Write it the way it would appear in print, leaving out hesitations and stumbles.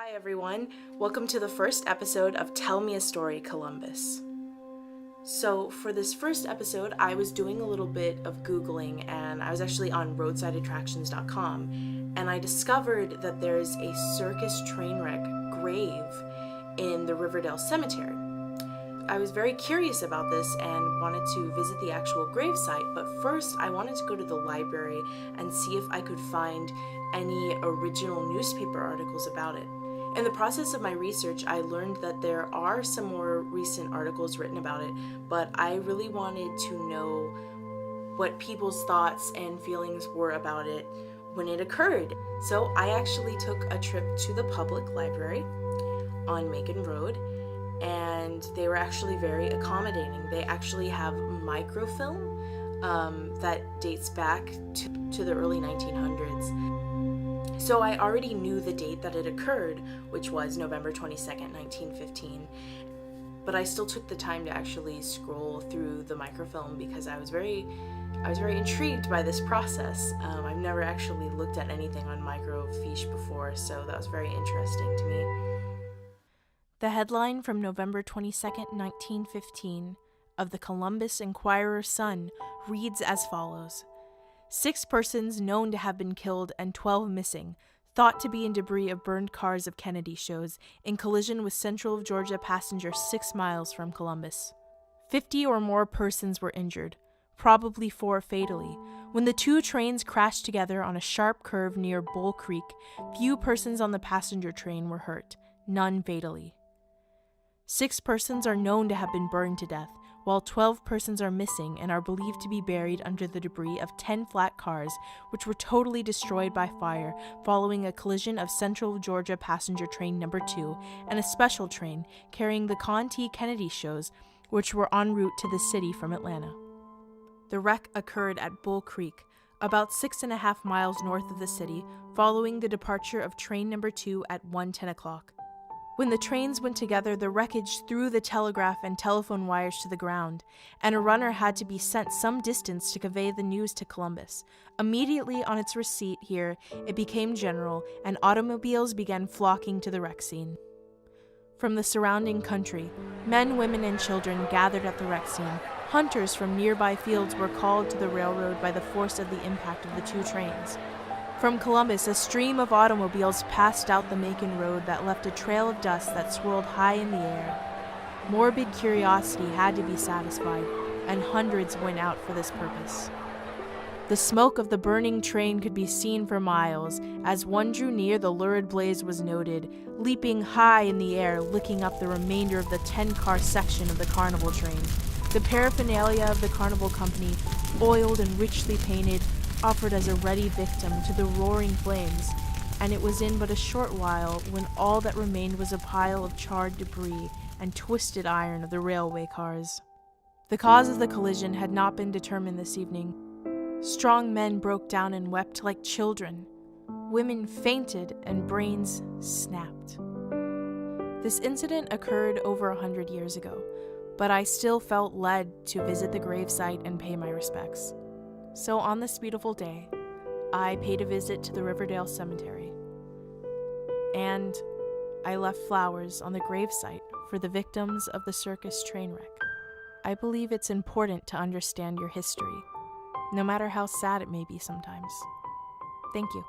Hi everyone, welcome to the first episode of Tell Me a Story Columbus. So for this first episode, I was doing a little bit of Googling and I was actually on roadsideattractions.com and I discovered that there's a circus train wreck grave in the Riverdale Cemetery. I was very curious about this and wanted to visit the actual gravesite, but first I wanted to go to the library and see if I could find any original newspaper articles about it. In the process of my research, I learned that there are some more recent articles written about it, but I really wanted to know what people's thoughts and feelings were about it when it occurred. So I actually took a trip to the public library on Macon Road, and they were actually very accommodating. They actually have microfilm that dates back to the early 1900s. So I already knew the date that it occurred, which was November 22nd, 1915, but I still took the time to actually scroll through the microfilm because I was very intrigued by this process. I've never actually looked at anything on microfiche before, so that was very interesting to me. The headline from November 22nd, 1915 of the Columbus Inquirer-Sun reads as follows: 6 persons known to have been killed and 12 missing, thought to be in debris of burned cars of Kennedy shows, in collision with Central of Georgia passenger 6 miles from Columbus. 50 or more persons were injured, probably 4 fatally. When the 2 trains crashed together on a sharp curve near Bull Creek, few persons on the passenger train were hurt, none fatally. 6 persons are known to have been burned to death, while 12 persons are missing and are believed to be buried under the debris of 10 flat cars, which were totally destroyed by fire following a collision of Central Georgia Passenger Train No. 2 and a special train carrying the Con T. Kennedy shows, which were en route to the city from Atlanta. The wreck occurred at Bull Creek, about 6.5 miles north of the city, following the departure of Train No. 2 at 1:10 o'clock. When the trains went together, the wreckage threw the telegraph and telephone wires to the ground, and a runner had to be sent some distance to convey the news to Columbus. Immediately on its receipt here, it became general, and automobiles began flocking to the wreck scene. From the surrounding country, men, women, and children gathered at the wreck scene. Hunters from nearby fields were called to the railroad by the force of the impact of the 2 trains. From Columbus, a stream of automobiles passed out the Macon Road that left a trail of dust that swirled high in the air. Morbid curiosity had to be satisfied, and hundreds went out for this purpose. The smoke of the burning train could be seen for miles. As one drew near, the lurid blaze was noted, leaping high in the air, licking up the remainder of the 10-car section of the carnival train. The paraphernalia of the carnival company, oiled and richly painted, offered as a ready victim to the roaring flames, and it was in but a short while when all that remained was a pile of charred debris and twisted iron of the railway cars. The cause of the collision had not been determined this evening. Strong men broke down and wept like children. Women fainted and brains snapped. This incident occurred over 100 years ago, but I still felt led to visit the gravesite and pay my respects. So on this beautiful day, I paid a visit to the Riverdale Cemetery, and I left flowers on the gravesite for the victims of the circus train wreck. I believe it's important to understand your history, no matter how sad it may be sometimes. Thank you.